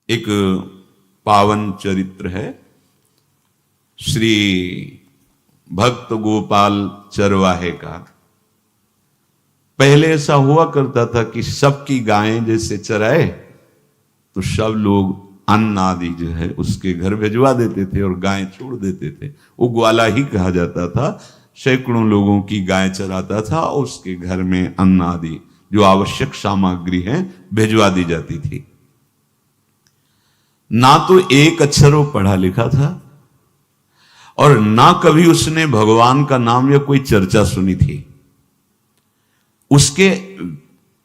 एक पावन चरित्र है श्री भक्त गोपाल चरवाहे का। पहले ऐसा हुआ करता था कि सबकी गायें जैसे चराए तो सब लोग अन्न आदि जो है उसके घर भिजवा देते थे और गायें छोड़ देते थे। वो ग्वाला ही कहा जाता था। सैकड़ों लोगों की गाय चराता था और उसके घर में अन्न आदि जो आवश्यक सामग्री है भिजवा दी जाती थी। ना तो एक अक्षर वो पढ़ा लिखा था और ना कभी उसने भगवान का नाम या कोई चर्चा सुनी थी। उसके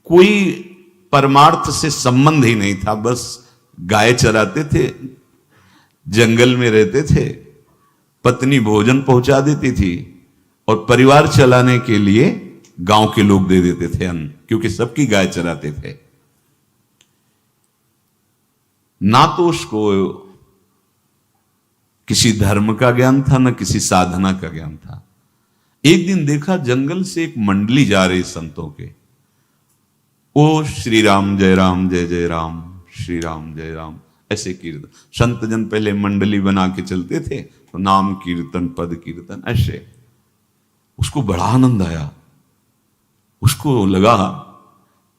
कोई परमार्थ से संबंध ही नहीं था। बस गाय चराते थे, जंगल में रहते थे, पत्नी भोजन पहुंचा देती थी और परिवार चलाने के लिए गांव के लोग दे देते थे अन्न, क्योंकि सबकी गाय चराते थे। ना तो उसको किसी धर्म का ज्ञान था ना किसी साधना का ज्ञान था। एक दिन देखा जंगल से एक मंडली जा रही संतों के। ओ श्री राम जय जय राम, श्री राम जय राम, ऐसे कीर्तन। संत जन पहले मंडली बना के चलते थे तो नाम कीर्तन पद कीर्तन ऐसे। उसको बड़ा आनंद आया। उसको लगा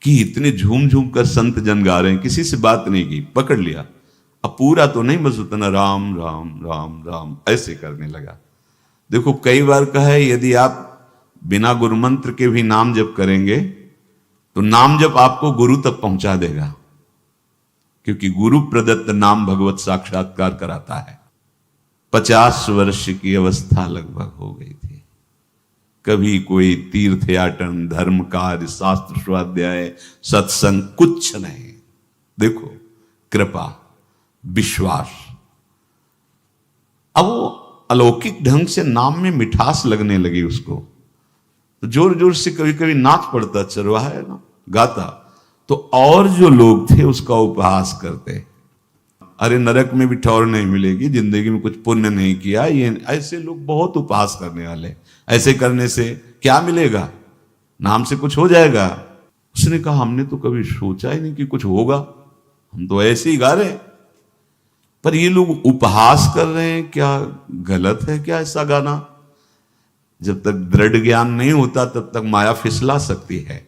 कि इतने झूम झूम कर संत जन गा रहे हैं, किसी से बात नहीं की, पकड़ लिया। अब पूरा तो नहीं, बस उतना राम राम राम राम ऐसे करने लगा। देखो कई बार कहा है यदि आप बिना गुरु मंत्र के भी नाम जप करेंगे तो नाम जप आपको गुरु तक पहुंचा देगा, क्योंकि गुरु प्रदत्त नाम भगवत साक्षात्कार कराता है। 50 वर्ष की अवस्था लगभग हो गई थी। कभी कोई तीर्थ याटन, धर्म कार्य, शास्त्र स्वाध्याय, सत्संग कुछ नहीं। देखो कृपा, विश्वास। अब वो अलौकिक ढंग से नाम में मिठास लगने लगी उसको। तो जोर जोर से कभी कभी नाच पड़ता, चरवाहा है ना, गाता। तो और जो लोग थे उसका उपहास करते, अरे नरक में भी ठौर नहीं मिलेगी, जिंदगी में कुछ पुण्य नहीं किया। ये ऐसे लोग बहुत उपहास करने वाले। ऐसे करने से क्या मिलेगा, नाम से कुछ हो जाएगा। उसने कहा हमने तो कभी सोचा ही नहीं कि कुछ होगा, हम तो ऐसे ही गा रहे हैं। पर ये लोग उपहास कर रहे हैं, क्या गलत है क्या ऐसा गाना? जब तक दृढ़ ज्ञान नहीं होता तब तक माया फिसला सकती है।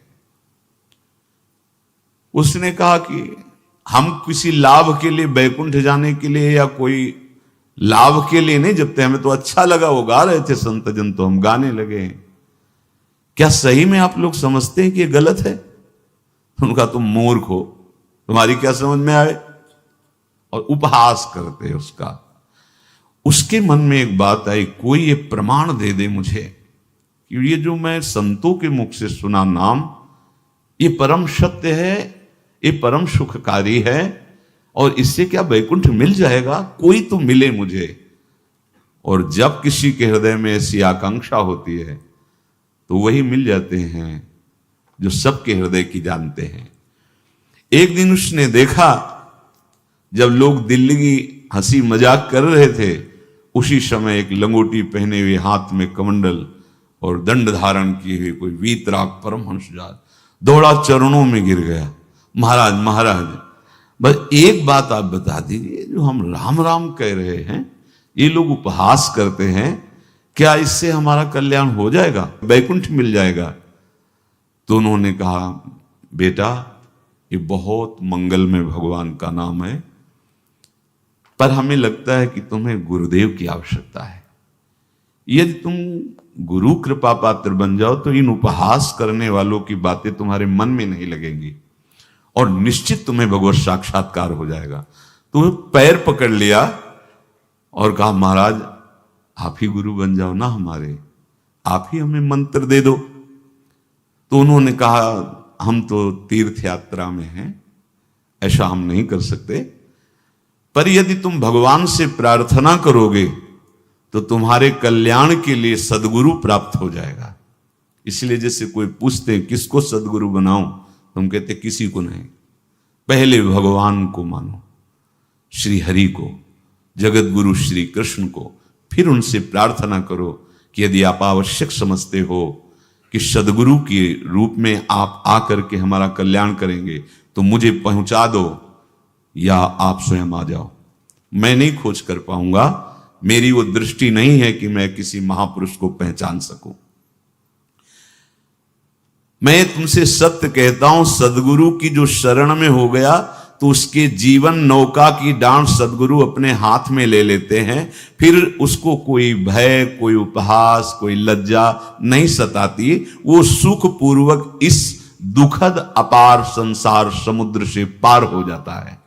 उसने कहा कि हम किसी लाभ के लिए, बैकुंठ जाने के लिए या कोई लाभ के लिए नहीं जपते, हमें तो अच्छा लगा, वो गा रहे थे संत जन तो हम गाने लगे। क्या सही में आप लोग समझते हैं कि ये गलत है? उनका तुम मूर्ख हो, तुम्हारी क्या समझ में आए? और उपहास करते उसका। उसके मन में एक बात आई, कोई ये प्रमाण दे दे मुझे कि ये जो मैं संतों के मुख से सुना नाम, ये परम सत्य है, ये परम सुखकारी है, और इससे क्या वैकुंठ मिल जाएगा? कोई तो मिले मुझे। और जब किसी के हृदय में ऐसी आकांक्षा होती है तो वही मिल जाते हैं जो सबके हृदय की जानते हैं। एक दिन उसने देखा जब लोग दिल्ली की हंसी मजाक कर रहे थे, उसी समय एक लंगोटी पहने हुए, हाथ में कमंडल और दंड धारण किए हुए कोई वीतराग परमहंस दौड़ा, चरणों में गिर गया। महाराज महाराज, बस एक बात आप बता दीजिए, जो हम राम राम कह रहे हैं, ये लोग उपहास करते हैं, क्या इससे हमारा कल्याण हो जाएगा, वैकुंठ मिल जाएगा? तो उन्होंने कहा बेटा ये बहुत मंगलमय भगवान का नाम है, पर हमें लगता है कि तुम्हें गुरुदेव की आवश्यकता है। यदि तुम गुरु कृपा पात्र बन जाओ तो इन उपहास करने वालों की बातें तुम्हारे मन में नहीं लगेंगी और निश्चित तुम्हें भगवत साक्षात्कार हो जाएगा। तो पैर पकड़ लिया और कहा महाराज आप ही गुरु बन जाओ ना हमारे, आप ही हमें मंत्र दे दो। तो उन्होंने कहा हम तो तीर्थ यात्रा में हैं, ऐसा हम नहीं कर सकते, पर यदि तुम भगवान से प्रार्थना करोगे तो तुम्हारे कल्याण के लिए सदगुरु प्राप्त हो जाएगा। इसलिए जैसे कोई पूछते हैं किसको सदगुरु बनाऊं, तुम कहते किसी को नहीं, पहले भगवान को मानो, श्री हरि को, जगत गुरु श्री कृष्ण को, फिर उनसे प्रार्थना करो कि यदि आप आवश्यक समझते हो कि सदगुरु के रूप में आप आकर के हमारा कल्याण करेंगे तो मुझे पहुंचा दो, या आप स्वयं आ जाओ। मैं नहीं खोज कर पाऊंगा, मेरी वो दृष्टि नहीं है कि मैं किसी महापुरुष को पहचान सकूं। मैं तुमसे सत्य कहता हूं, सदगुरु की जो शरण में हो गया तो उसके जीवन नौका की डांट सदगुरु अपने हाथ में ले लेते हैं। फिर उसको कोई भय, कोई उपहास, कोई लज्जा नहीं सताती। वो सुखपूर्वक इस दुखद अपार संसार समुद्र से पार हो जाता है।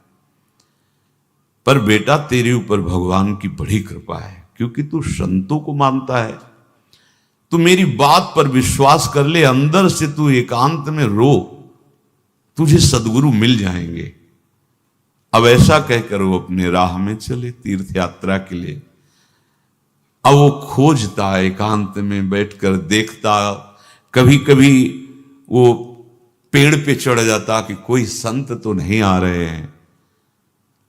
पर बेटा, तेरे ऊपर भगवान की बड़ी कृपा है, क्योंकि तू संतों को मानता है। तू मेरी बात पर विश्वास कर ले, अंदर से तू एकांत में रो, तुझे सदगुरु मिल जाएंगे। अब ऐसा कहकर वो अपने राह में चले तीर्थ यात्रा के लिए। अब वो खोजता, एकांत में बैठकर देखता, कभी कभी वो पेड़ पे चढ़ जाता कि कोई संत तो नहीं आ रहे हैं।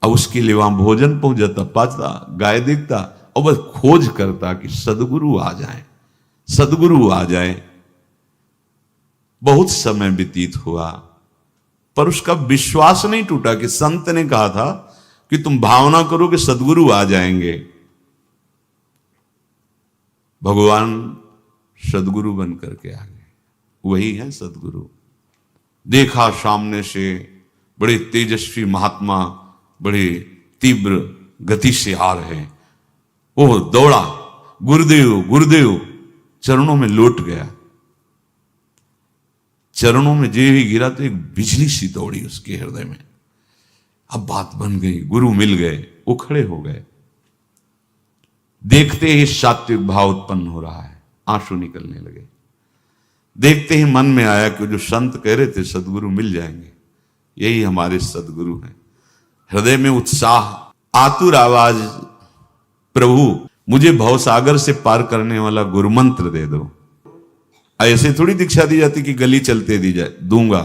अब उसके लिए वहां भोजन पहुंच जाता, पाता, गाय देखता और बस खोज करता कि सदगुरु आ जाए, सदगुरु आ जाए। बहुत समय व्यतीत हुआ, पर उसका विश्वास नहीं टूटा कि संत ने कहा था कि तुम भावना करो कि सदगुरु आ जाएंगे। भगवान सदगुरु बन करके आ गए। वही है सदगुरु। देखा सामने से बड़े तेजस्वी महात्मा बड़े तीव्र गति से आ रहे हैं। वो दौड़ा, गुरुदेव गुरुदेव, चरणों में लौट गया। चरणों में जे ही गिरा तो एक बिजली सी दौड़ी उसके हृदय में। अब बात बन गई, गुरु मिल गए। वो खड़े हो गए। देखते ही सात्विक भाव उत्पन्न हो रहा है, आंसू निकलने लगे। देखते ही मन में आया कि जो संत कह रहे थे सदगुरु मिल जाएंगे, यही हमारे सदगुरु हैं। हृदय में उत्साह, आतुर आवाज, प्रभु मुझे भवसागर से पार करने वाला गुरु मंत्र दे दो। ऐसे थोड़ी दीक्षा दी जाती कि गली चलते दी जाए। दूंगा,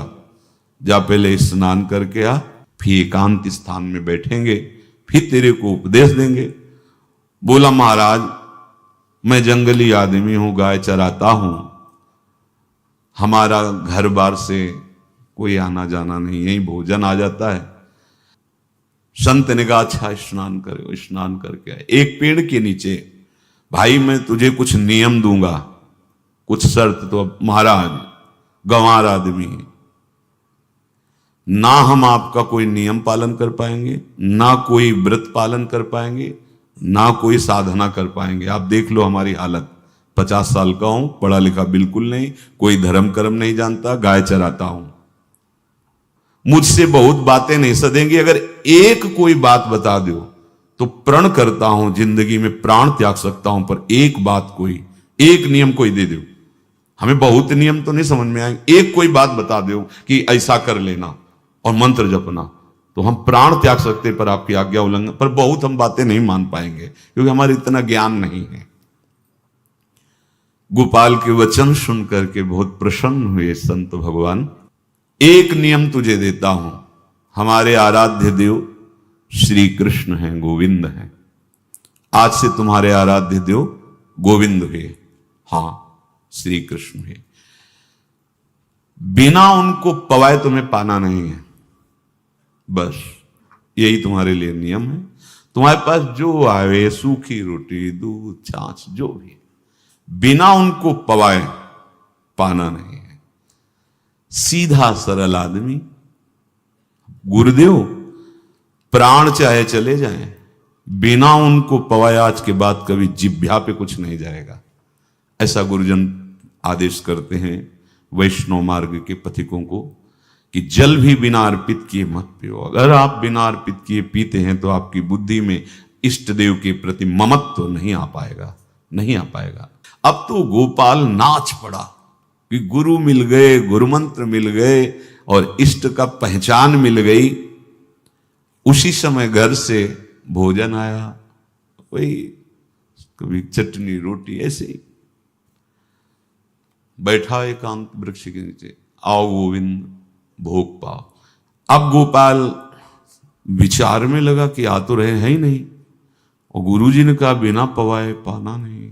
जा पहले स्नान करके आ, फिर एकांत स्थान में बैठेंगे, फिर तेरे को उपदेश देंगे। बोला, महाराज मैं जंगली आदमी हूं, गाय चराता हूं, हमारा घर बार से कोई आना जाना नहीं, यही भोजन आ जाता है। संत ने कहा, अच्छा स्नान करो। स्नान करके आए। एक पेड़ के नीचे, भाई मैं तुझे कुछ नियम दूंगा, कुछ शर्त। तो अब महाराज गंवार आदमी है, ना हम आपका कोई नियम पालन कर पाएंगे, ना कोई व्रत पालन कर पाएंगे, ना कोई साधना कर पाएंगे। आप देख लो हमारी हालत। 50 साल का हूं, पढ़ा लिखा बिल्कुल नहीं, कोई धर्म कर्म नहीं जानता, गाय चराता हूं। मुझसे बहुत बातें नहीं सदेंगी। अगर एक कोई बात बता दो तो प्रण करता हूं जिंदगी में प्राण त्याग सकता हूं, पर एक बात, कोई एक नियम कोई दे दो। हमें बहुत नियम तो नहीं समझ में आएंगे, एक कोई बात बता दो कि ऐसा कर लेना और मंत्र जपना, तो हम प्राण त्याग सकते, पर आपकी आज्ञा उल्लंघन, पर बहुत हम बातें नहीं मान पाएंगे क्योंकि हमारे इतना ज्ञान नहीं है। गोपाल के वचन सुन करके बहुत प्रसन्न हुए संत भगवान। एक नियम तुझे देता हूं, हमारे आराध्य देव श्री कृष्ण हैं, गोविंद हैं। आज से तुम्हारे आराध्य देव गोविंद हुए, हां श्री कृष्ण है। बिना उनको पवाए तुम्हें पाना नहीं है, बस यही तुम्हारे लिए नियम है। तुम्हारे पास जो आवे, सूखी रोटी, दूध, छाछ, जो भी, बिना उनको पवाए पाना नहीं है। सीधा सरल आदमी। गुरुदेव प्राण चाहे चले जाएं, बिना उनको पवाए आज के बाद कभी जिह्वा पे कुछ नहीं जाएगा। ऐसा गुरुजन आदेश करते हैं वैष्णव मार्ग के पथिकों को कि जल भी बिना अर्पित किए मत पियो। अगर आप बिना अर्पित किए पीते हैं तो आपकी बुद्धि में इष्ट देव के प्रति ममत्व तो नहीं आ पाएगा, नहीं आ पाएगा। अब तो गोपाल नाच पड़ा कि गुरु मिल गए, गुरु मंत्र मिल गए और इष्ट का पहचान मिल गई। उसी समय घर से भोजन आया, वही कभी चटनी रोटी, ऐसे ही बैठा एकांत वृक्ष के नीचे, आओ गोविंद भोग पाओ। अब गोपाल विचार में लगा कि आ तो रहे हैं ही नहीं, और गुरुजी ने कहा बिना पवाए पाना नहीं।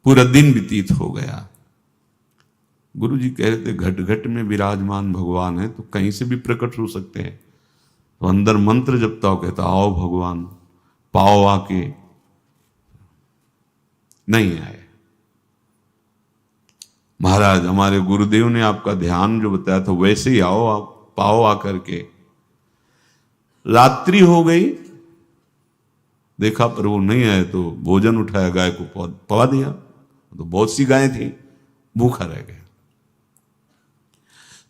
पूरा दिन व्यतीत हो गया। गुरुजी कह रहे थे घट घट में विराजमान भगवान है तो कहीं से भी प्रकट हो सकते हैं, तो अंदर मंत्र जपता हो, कहता आओ भगवान, पाओ आके, नहीं आए। महाराज हमारे गुरुदेव ने आपका ध्यान जो बताया था वैसे ही आओ, आप पाओ आकर के। रात्रि हो गई, देखा पर वो नहीं आए, तो भोजन उठाया, गाय को पवा दिया, तो बहुत सी गायें थी, भूखा रह गया।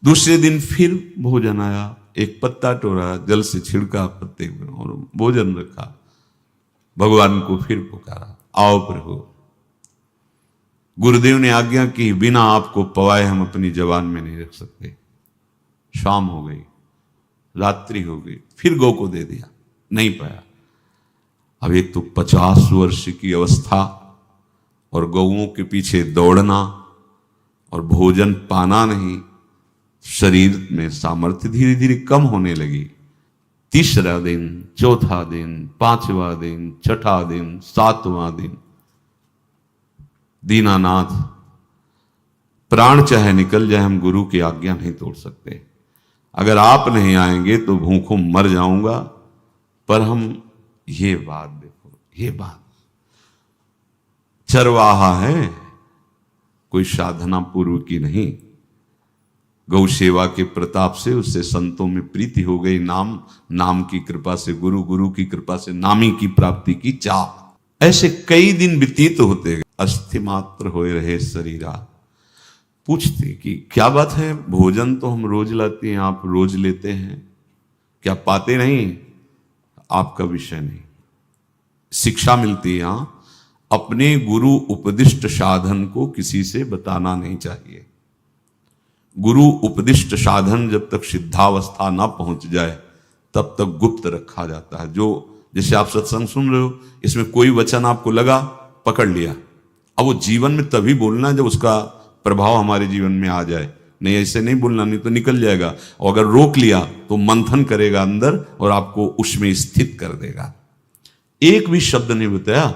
दूसरे दिन फिर भोजन आया, एक पत्ता टोरा, जल से छिड़का पत्ते और भोजन रखा, भगवान को फिर पुकारा, आओ प्रभु। गुरुदेव ने आज्ञा की, बिना आपको पवाए हम अपनी जबान में नहीं रख सकते। शाम हो गई, रात्रि हो गई, फिर गौ को दे दिया, नहीं पाया। अब एक तो 50 वर्ष की अवस्था और गौओं के पीछे दौड़ना और भोजन पाना नहीं, शरीर में सामर्थ्य धीरे धीरे कम होने लगी। तीसरा दिन, चौथा दिन, पांचवा दिन, छठा दिन, सातवां दिन, दीनानाथ प्राण चाहे निकल जाए, हम गुरु की आज्ञा नहीं तोड़ सकते। अगर आप नहीं आएंगे तो भूखों मर जाऊंगा। पर हम ये बात देखो, ये बात चरवाहा है, कोई साधना पूर्व की नहीं। गौ सेवा के प्रताप से उससे संतों में प्रीति हो गई, नाम की कृपा से, गुरु की कृपा से नामी की प्राप्ति की चाह। ऐसे कई दिन व्यतीत होते गए, अस्थि मात्र होए रहे शरीरा। पूछते कि क्या बात है, भोजन तो हम रोज लाते हैं, आप रोज लेते हैं, क्या पाते नहीं? आपका विषय नहीं। शिक्षा मिलती है यहां, अपने गुरु उपदिष्ट साधन को किसी से बताना नहीं चाहिए। गुरु उपदिष्ट साधन जब तक सिद्धावस्था ना पहुंच जाए तब तक गुप्त रखा जाता है। जो जैसे आप सत्संग सुन रहे हो, इसमें कोई वचन आपको लगा, पकड़ लिया, अब वो जीवन में तभी बोलना जब उसका प्रभाव हमारे जीवन में आ जाए। नहीं ऐसे नहीं बोलना, नहीं तो निकल जाएगा। और अगर रोक लिया तो मंथन करेगा अंदर और आपको उसमें स्थित कर देगा। एक भी शब्द नहीं बताया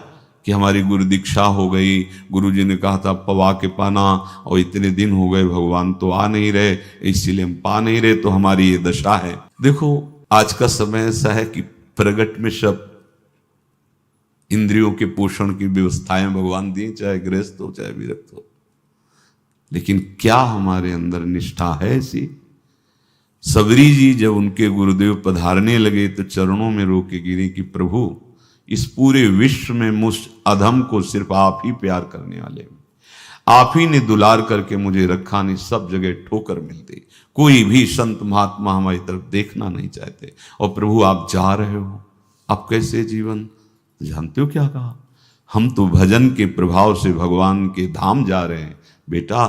कि हमारी गुरु दीक्षा हो गई, गुरुजी ने कहा था पवा के पाना, और इतने दिन हो गए भगवान तो आ नहीं रहे, इसीलिए हम पा नहीं रहे, तो हमारी ये दशा है। देखो आज का समय ऐसा है कि प्रगट में सब इंद्रियों के पोषण की व्यवस्थाएं भगवान दी, चाहे गृहस्थ हो चाहे विरक्त हो, लेकिन क्या हमारे अंदर निष्ठा है ऐसी? सबरी जी जब उनके गुरुदेव पधारने लगे तो चरणों में रो के गिरी कि प्रभु, इस पूरे विश्व में मुझ अधम को सिर्फ आप ही प्यार करने वाले, आप ही ने दुलार करके मुझे रखा, नहीं सब जगह ठोकर मिलती, कोई भी संत महात्मा हमारी तरफ देखना नहीं चाहते, और प्रभु आप जा रहे हो, आप कैसे जीवन? जानते हो क्या कहा? हम तो भजन के प्रभाव से भगवान के धाम जा रहे हैं। बेटा,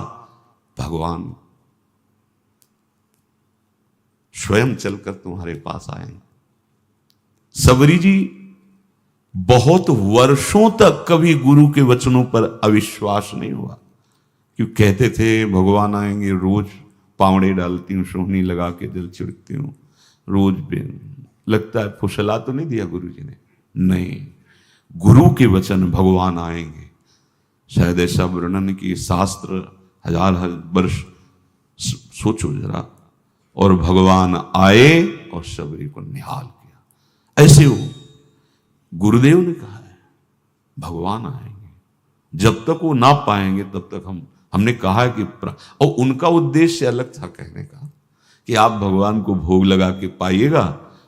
भगवान स्वयं चलकर तुम्हारे पास आएंगे। सबरी जी बहुत वर्षों तक कभी गुरु के वचनों पर अविश्वास नहीं हुआ, क्यों कहते थे भगवान आएंगे, रोज पावड़े डालती हूँ, सोहनी लगा के जल छिड़कती हूँ, रोज लगता है फुसला तो नहीं दिया गुरु जी ने? नहीं, गुरु के वचन भगवान आएंगे। शायद ऐसा वर्णन की शास्त्र हजार वर्ष सोचो जरा, और भगवान आए और सबरी को निहाल किया। ऐसे हो गुरुदेव ने कहा है भगवान आएंगे, जब तक वो ना पाएंगे तब तक हमने कहा है कि और उनका उद्देश्य अलग था कहने का कि आप भगवान को भोग लगा के पाइएगा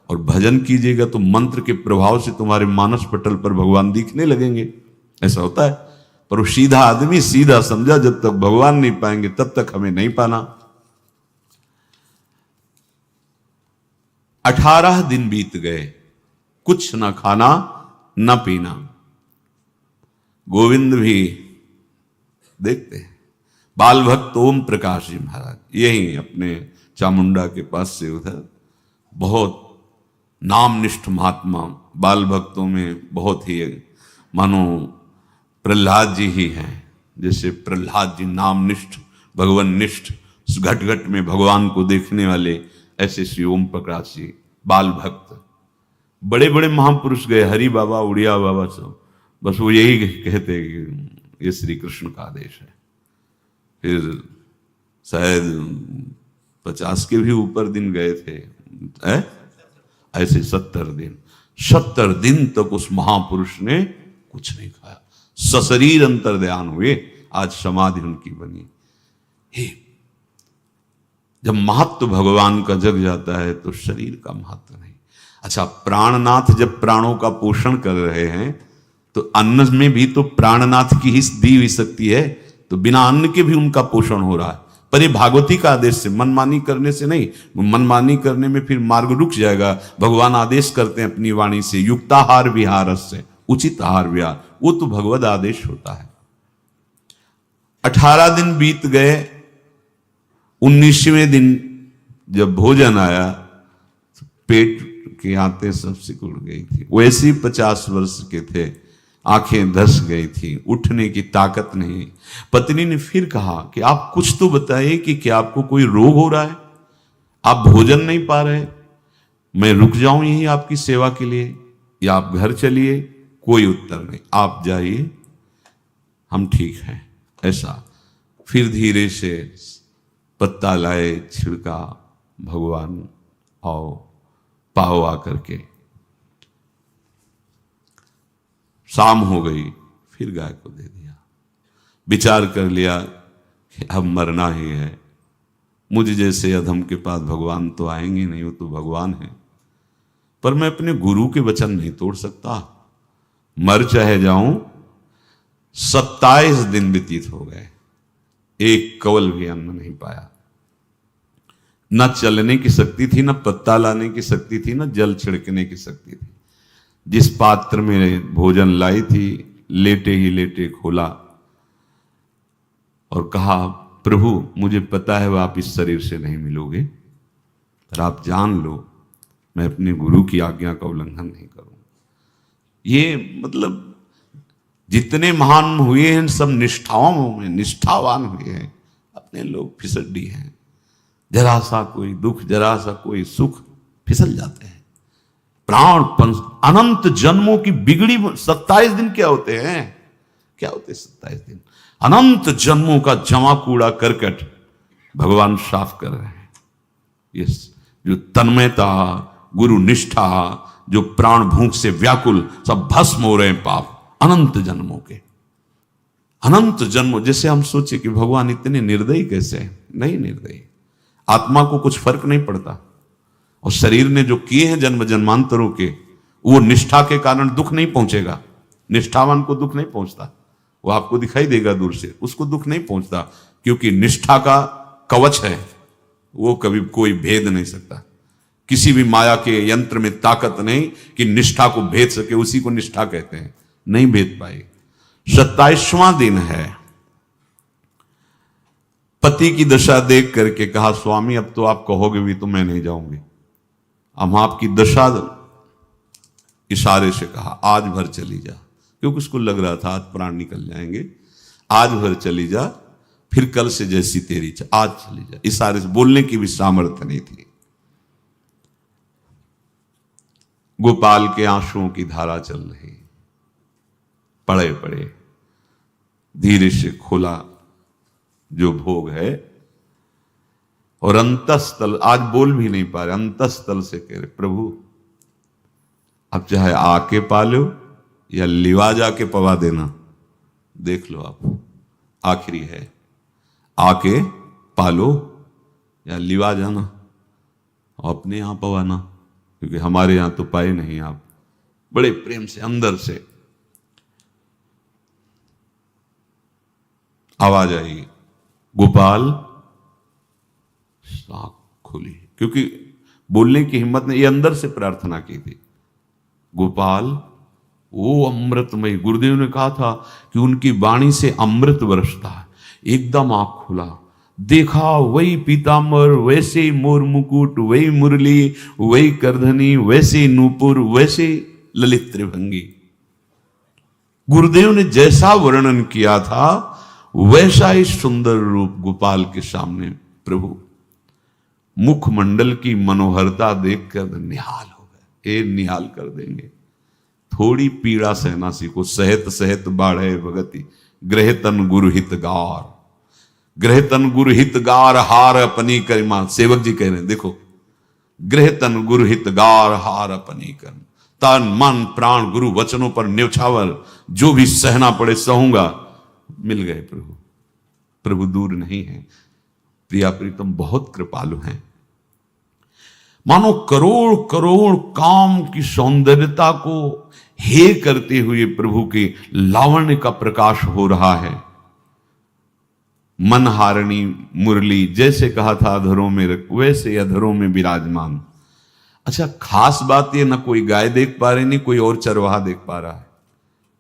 और भजन कीजिएगा तो मंत्र के प्रभाव से तुम्हारे मानस पटल पर भगवान दिखने लगेंगे। ऐसा होता है, पर वो सीधा आदमी सीधा समझा, जब तक भगवान नहीं पाएंगे तब तक हमें नहीं पाना। 18 दिन बीत गए, कुछ ना खाना न पीना। गोविंद भी देखते हैं, बाल भक्त ओम प्रकाश जी महाराज यही अपने चामुंडा के पास से उधर, बहुत नामनिष्ठ महात्मा, बाल भक्तों में बहुत ही मानो प्रहलाद जी ही हैं। जैसे प्रहलाद जी नामनिष्ठ, भगवान निष्ठ, घट घट में भगवान को देखने वाले, ऐसे श्री ओम प्रकाश जी बाल भक्त। बड़े बड़े महापुरुष गए, हरि बाबा, उड़िया बाबा, सब बस वो यही कहते कि ये श्री कृष्ण का आदेश है। फिर शायद 50 के भी ऊपर दिन गए थे, ऐसे 70 दिन तक उस महापुरुष ने कुछ नहीं खाया, सशरीर अंतर्ध्यान हुए। आज समाधि उनकी बनी। हे, जब महत्व भगवान का जग जाता है तो शरीर का महत्व नहीं। अच्छा, प्राणनाथ जब प्राणों का पोषण कर रहे हैं तो अन्न में भी तो प्राणनाथ की ही दी हुई शक्ति है, तो बिना अन्न के भी उनका पोषण हो रहा है। पर ये भागवती का आदेश से, मनमानी करने से नहीं। मनमानी करने में फिर मार्ग रुक जाएगा। भगवान आदेश करते हैं अपनी वाणी से, युक्ताहार विहार से, उचित आहार विहार, वो तो भगवद आदेश होता है। 18 दिन बीत गए, 19वें दिन जब भोजन आया तो पेट के आते सब सिकुड़ गई थी। वैसे ही 50 वर्ष के थे, आंखें धस गई थी, उठने की ताकत नहीं। पत्नी ने फिर कहा कि आप कुछ तो बताइए कि क्या आपको कोई रोग हो रहा है, आप भोजन नहीं पा रहे, मैं रुक जाऊं यही आपकी सेवा के लिए, या आप घर चलिए। कोई उत्तर नहीं, आप जाइए, हम ठीक हैं। ऐसा फिर धीरे से पत्ता लाए, छिड़का, भगवान आओ, पाओ आकर के। शाम हो गई, फिर गाय को दे दिया। विचार कर लिया कि अब मरना ही है, मुझ जैसे अधम के पास भगवान तो आएंगे नहीं, वो तो भगवान है, पर मैं अपने गुरु के वचन नहीं तोड़ सकता, मर चाहे जाऊं। 27 दिन व्यतीत हो गए, एक कवल भी अन्न नहीं पाया। न चलने की शक्ति थी, न पत्ता लाने की शक्ति थी, न जल छिड़कने की शक्ति थी। जिस पात्र में भोजन लाई थी, लेटे ही लेटे खोला और कहा, प्रभु मुझे पता है वह आप इस शरीर से नहीं मिलोगे, पर आप जान लो मैं अपने गुरु की आज्ञा का उल्लंघन नहीं करूंगा। ये मतलब जितने महान हुए हैं सब निष्ठाओं में निष्ठावान हुए हैं, अपने लोग फिसड्डी हैं। जरा सा कोई दुख, जरा सा कोई सुख, फिसल जाते हैं। प्राण अनंत जन्मों की बिगड़ी 27 दिन क्या होते हैं, क्या होते 27 दिन? अनंत जन्मों का जमा कूड़ा करकट भगवान साफ कर रहे हैं। ये जो तन्मयता, गुरु निष्ठा, जो प्राण भूख से व्याकुल, सब भस्म हो रहे हैं पाप अनंत जन्मों के। अनंत जन्मों, जैसे हम सोचे कि भगवान इतने निर्दयी कैसे हैं? नहीं निर्दयी, आत्मा को कुछ फर्क नहीं पड़ता। और शरीर ने जो किए हैं जन्म जन्मांतरों के, वो निष्ठा के कारण दुख नहीं पहुंचेगा। निष्ठावान को दुख नहीं पहुंचता, वो आपको दिखाई देगा दूर से, उसको दुख नहीं पहुंचता, क्योंकि निष्ठा का कवच है, वो कभी कोई भेद नहीं सकता। किसी भी माया के यंत्र में ताकत नहीं कि निष्ठा को भेद सके, उसी को निष्ठा कहते हैं, नहीं भेद पाई। 27वां दिन है। पति की दशा देख करके कहा, स्वामी अब तो आप कहोगे भी तो मैं नहीं जाऊंगी। हम आपकी दशा, इशारे से कहा, आज भर चली जा, क्योंकि उसको लग रहा था आज प्राण निकल जाएंगे। आज भर चली जा, फिर कल से जैसी तेरी आज चली जा। इशारे से, बोलने की भी सामर्थ्य नहीं थी। गोपाल के आंसुओं की धारा चल रही, पड़े पड़े धीरे से खोला जो भोग है, और अंतस्थल, आज बोल भी नहीं पा रहे, अंतस्थल से कह रहे, प्रभु अब चाहे आके पालो या लिवा जाके पवा देना, देख लो आप, आखिरी है, आके पालो या लिवा जाना और अपने यहां पवाना, क्योंकि हमारे यहां तो पाए नहीं आप। बड़े प्रेम से अंदर से आवाज आई, गोपाल। आंख खुली, क्योंकि बोलने की हिम्मत ने, ये अंदर से प्रार्थना की थी, गोपाल वो अमृतमय। गुरुदेव ने कहा था कि उनकी वाणी से अमृत बरसता है। एकदम आंख खुला, देखा वही पीतांबर, वैसे ही मोर मुकुट, वही मुरली, वही करधनी, वैसे ही नूपुर, वैसे ललित त्रिभंगी। गुरुदेव ने जैसा वर्णन किया था वैसा ही सुंदर रूप गोपाल के सामने। प्रभु मुखमंडल की मनोहरता देखकर निहाल हो गए। ये निहाल कर देंगे, थोड़ी पीड़ा सहना सीखो। सहत सहत बाढ़े भगति, ग्रह तन गुरु हित गार, ग्रह तन गुरु हित गार, हार अपनी करिमा। सेवक जी कह रहे हैं, देखो गृह तन गुरु हित गार हार अपनी कर, तन मन प्राण गुरु वचनों पर न्यौछावर, जो भी सहना पड़े सहूंगा। मिल गए प्रभु। प्रभु दूर नहीं है। प्रिया प्रीतम बहुत कृपालु हैं। मानो करोड़ करोड़ काम की सौंदर्यता को हे करते हुए प्रभु के लावण्य का प्रकाश हो रहा है। मनहारिणी मुरली जैसे कहा था अधरों में रख, वैसे अधरों में विराजमान। अच्छा, खास बात ये, ना कोई गाय देख पा रहे, नहीं कोई और चरवाहा देख पा रहा है।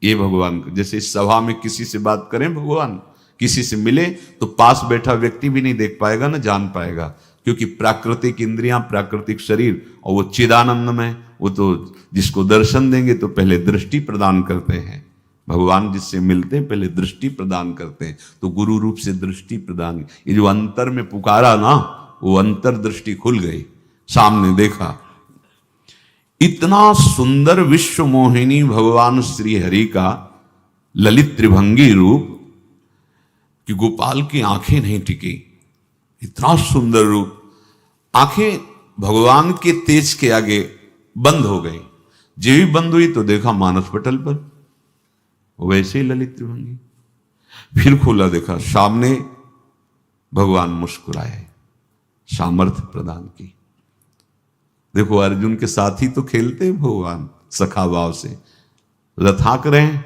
ये भगवान को, जैसे इस सभा में किसी से बात करें भगवान, किसी से मिले तो पास बैठा व्यक्ति भी नहीं देख पाएगा, ना जान पाएगा, क्योंकि प्राकृतिक इंद्रियां, प्राकृतिक शरीर, और वो चिदानंद में, वो तो जिसको दर्शन देंगे तो पहले दृष्टि प्रदान करते हैं। भगवान जिससे मिलते हैं पहले दृष्टि प्रदान करते हैं, तो गुरु रूप से दृष्टि प्रदान। ये जो अंतर में पुकारा ना, वो अंतर दृष्टि खुल गई, सामने देखा। इतना सुंदर विश्व मोहिनी भगवान श्री हरि का ललित त्रिभंगी रूप कि गोपाल की आंखें नहीं टिकी। इतना सुंदर रूप, आंखें भगवान के तेज के आगे बंद हो गई। जो भी बंद हुई तो देखा मानस पटल पर वैसे ही ललित त्रिभंगी। फिर खोला, देखा सामने भगवान मुस्कुराए, सामर्थ्य प्रदान की। देखो अर्जुन के साथ ही तो खेलते हैं भगवान सखा भाव से, रथाक रहे हैं,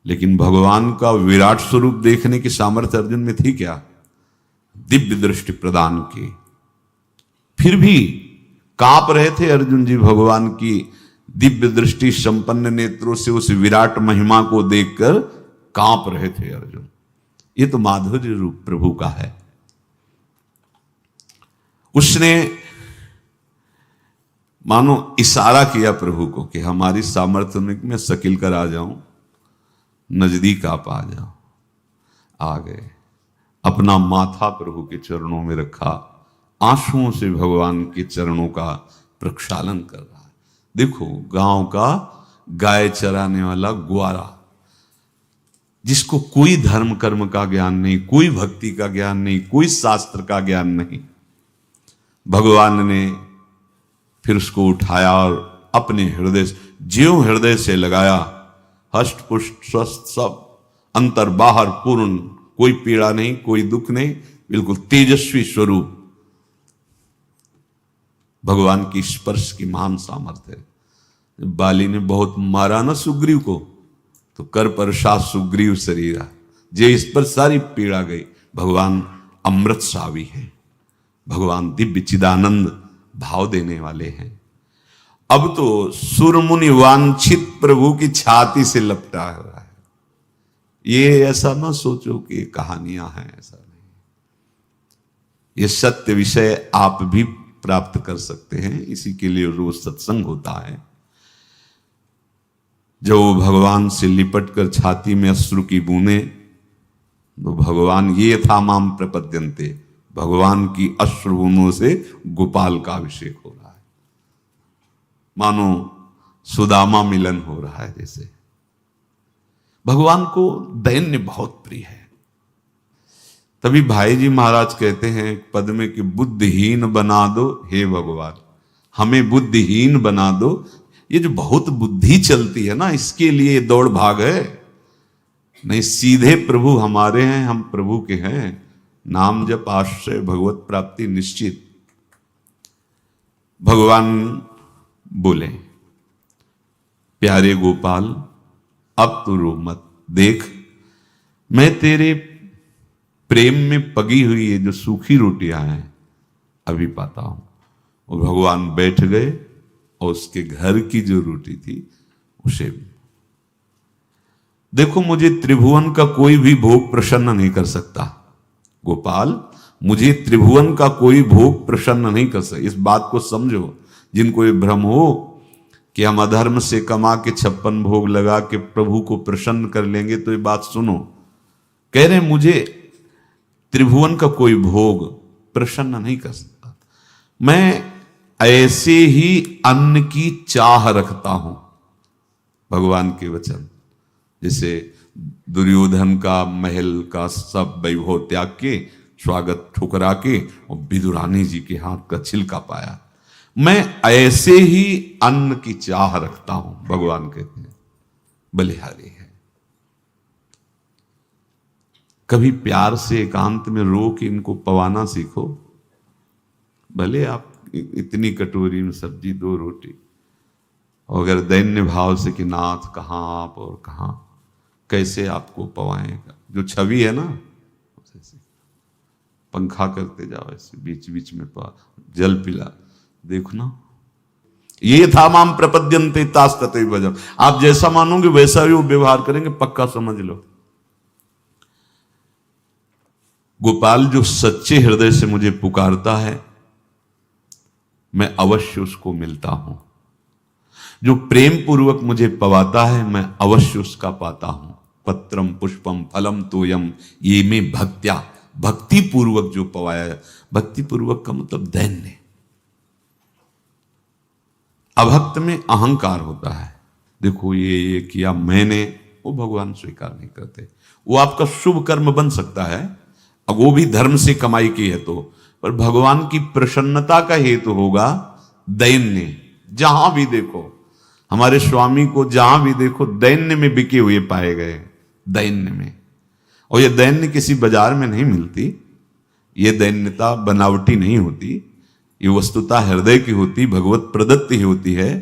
लेकिन भगवान का विराट स्वरूप देखने की सामर्थ्य अर्जुन में थी क्या? दिव्य दृष्टि प्रदान की। फिर भी कांप रहे थे अर्जुन जी भगवान की दिव्य दृष्टि संपन्न नेत्रों से उस विराट महिमा को देखकर कांप रहे थे अर्जुन। ये तो माधुर्य रूप प्रभु का है। उसने मानो इशारा किया प्रभु को कि हमारी सामर्थ्य में सकिल कर आ जाऊं, नजदीक आप आ जाओ। आ गए, अपना माथा प्रभु के चरणों में रखा, आंसुओं से भगवान के चरणों का प्रक्षालन कर रहा है। देखो गांव का गाय चराने वाला ग्वारा, जिसको कोई धर्म कर्म का ज्ञान नहीं, कोई भक्ति का ज्ञान नहीं, कोई शास्त्र का ज्ञान नहीं, भगवान ने फिर उसको उठाया और अपने हृदय, ज्यों हृदय से लगाया, हष्ट पुष्ट स्वस्थ सब, अंतर बाहर पूर्ण, कोई पीड़ा नहीं, कोई दुख नहीं, बिल्कुल तेजस्वी स्वरूप। भगवान की स्पर्श की महान सामर्थ्य है। बाली ने बहुत मारा ना सुग्रीव को, तो कर पर शाह सुग्रीव शरीरा, जे इस पर सारी पीड़ा गई। भगवान अमृत सावी है, भगवान दिव्य चिदानंद भाव देने वाले हैं। अब तो सुरमुनि वांछित प्रभु की छाती से लपटा हुआ है। ये ऐसा ना सोचो कि कहानियां हैं, ऐसा नहीं। ये सत्य विषय आप भी प्राप्त कर सकते हैं, इसी के लिए रोज सत्संग होता है। जब वो भगवान से लिपट कर छाती में अश्रु की बूंदे, तो भगवान ये था माम प्रपद्यन्ते, भगवान की अश्रु बूंदों से गोपाल का अभिषेक हो रहा है। मानो सुदामा मिलन हो रहा है जैसे। भगवान को दैन्य बहुत प्रिय है। तभी भाई जी महाराज कहते हैं पद में कि बुद्धिहीन बना दो हे भगवान, हमें बुद्धिहीन बना दो। ये जो बहुत बुद्धि चलती है ना, इसके लिए दौड़ भाग है। नहीं, सीधे प्रभु हमारे हैं, हम प्रभु के हैं। नाम जप आश्रय भगवत प्राप्ति निश्चित। भगवान बोले, प्यारे गोपाल अब तो रो मत, देख मैं तेरे प्रेम में पगी हुई ये जो सूखी रोटियां हैं अभी पाता हूं। और भगवान बैठ गए और उसके घर की जो रोटी थी उसे, देखो मुझे त्रिभुवन का कोई भी भोग प्रसन्न नहीं कर सकता गोपाल, मुझे त्रिभुवन का कोई भोग प्रसन्न नहीं कर सकता। इस बात को समझो। जिनको ये भ्रम हो कि हम अधर्म से कमा के 56 भोग लगा के प्रभु को प्रसन्न कर लेंगे, तो ये बात सुनो। कह रहे मुझे त्रिभुवन का कोई भोग प्रसन्न नहीं कर सकता, मैं ऐसे ही अन्न की चाह रखता हूं। भगवान के वचन, जैसे दुर्योधन का महल का सब वैभव त्याग के, स्वागत ठुकरा के और विदुरानी जी के हाथ का छिलका पाया, मैं ऐसे ही अन्न की चाह रखता हूं, भगवान कहते हैं, बलिहारी है। कभी प्यार से एकांत में रो के इनको पवाना सीखो। भले आप इतनी कटोरी में सब्जी, 2 रोटी, और अगर दैन्य भाव से कि नाथ कहां आप और कहां, कैसे आपको पवाएगा, जो छवि है ना, पंखा करते जाओ ऐसे बीच बीच में जल पिला, देखो ना, ये था माम प्रपद्यन्ते तास्तते भजम। आप जैसा मानोगे वैसा ही वो व्यवहार करेंगे, पक्का समझ लो। गोपाल जो सच्चे हृदय से मुझे पुकारता है, मैं अवश्य उसको मिलता हूं। जो प्रेम पूर्वक मुझे पवाता है, मैं अवश्य उसका पाता हूं। पत्रम पुष्पम फलम तोयम ये में भक्त्या, भक्ति पूर्वक जो पवाया। भक्ति पूर्वक का मतलब दैन्य। अभक्त में अहंकार होता है, देखो ये किया मैंने, वो भगवान स्वीकार नहीं करते। वो आपका शुभ कर्म बन सकता है, अब वो भी धर्म से कमाई की है तो, पर भगवान की प्रसन्नता का हेतु होगा दैन्य। जहां भी देखो हमारे स्वामी को, जहां भी देखो दैन्य में बिके हुए पाए गए, दैन्य में। और ये दैन्य किसी बाजार में नहीं मिलती, ये दैन्यता बनावटी नहीं होती, ये वस्तुता हृदय की होती, भगवत प्रदत्त ही होती है।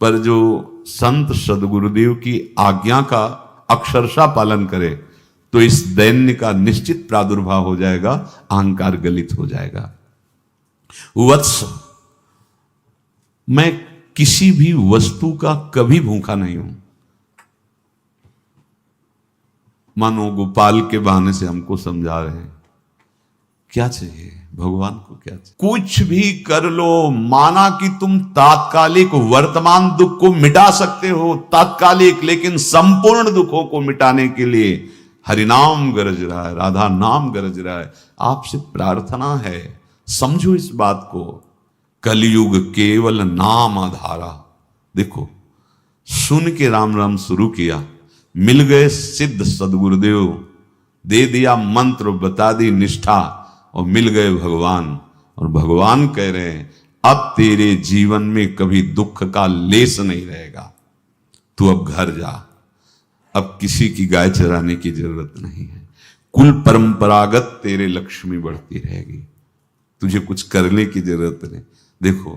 पर जो संत सदगुरुदेव की आज्ञा का अक्षरशः पालन करे तो इस दैन्य का निश्चित प्रादुर्भाव हो जाएगा, अहंकार गलित हो जाएगा। वत्स, मैं किसी भी वस्तु का कभी भूखा नहीं हूं। मानो गोपाल के बहाने से हमको समझा रहे हैं, क्या चाहिए भगवान को, क्या चाहिए? कुछ भी कर लो, माना कि तुम तात्कालिक वर्तमान दुख को मिटा सकते हो, तात्कालिक, लेकिन संपूर्ण दुखों को मिटाने के लिए हरिनाम गरज रहा है, राधा नाम गरज रहा है। आपसे प्रार्थना है, समझो इस बात को। कलयुग केवल नाम आधारा। देखो, सुन के राम राम शुरू किया, मिल गए सिद्ध सदगुरुदेव, दे दिया मंत्र, बता दी निष्ठा, और मिल गए भगवान। और भगवान कह रहे हैं, अब तेरे जीवन में कभी दुख का लेस नहीं रहेगा, तू अब घर जा, अब किसी की गाय चराने की जरूरत नहीं है, कुल परंपरागत तेरे लक्ष्मी बढ़ती रहेगी, तुझे कुछ करने की जरूरत नहीं। देखो,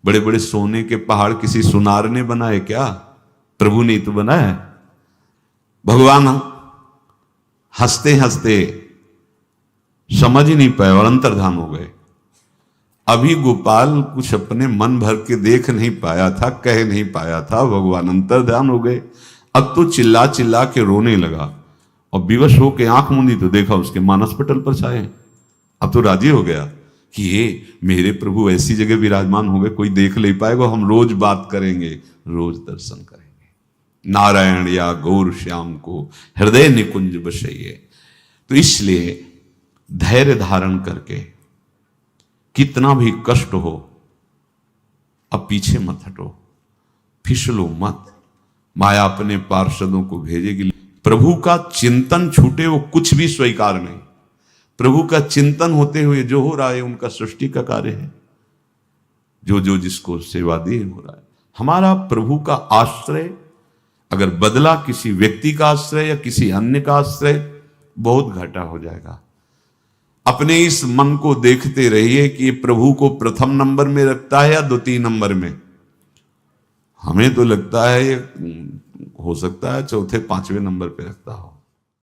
बड़े बड़े सोने के पहाड़ किसी सुनार ने बनाए क्या? प्रभु ने तो बनाया। भगवान हंसते हंसते समझ ही नहीं पाए और अंतर्धान हो गए। अभी गोपाल कुछ अपने मन भर के देख नहीं पाया था, कह नहीं पाया था, भगवान अंतर्धान हो गए। अब तो चिल्ला चिल्ला के रोने लगा और विवश होके आंख मूंदी तो देखा उसके मानस पटल पर छाए। अब तो राजी हो गया कि ये मेरे प्रभु ऐसी जगह विराजमान हो गए, कोई देख नहीं पाएगा, हम रोज बात करेंगे, रोज दर्शन करेंगे। नारायण या गौर श्याम को हृदय निकुंज बसइए। तो इसलिए धैर्य धारण करके, कितना भी कष्ट हो, अब पीछे मत हटो, फिसलो मत। माया अपने पार्षदों को भेजेगी। प्रभु का चिंतन छूटे वो कुछ भी स्वीकार नहीं। प्रभु का चिंतन होते हुए जो हो रहा है उनका सृष्टि का कार्य है, जो जो जिसको सेवा दी हो रहा है। हमारा प्रभु का आश्रय अगर बदला किसी व्यक्ति का आश्रय या किसी अन्य का आश्रय, बहुत घाटा हो जाएगा। अपने इस मन को देखते रहिए कि ये प्रभु को प्रथम नंबर में रखता है या द्वितीय नंबर में। हमें तो लगता है हो सकता है चौथे पांचवें नंबर पे रखता हो।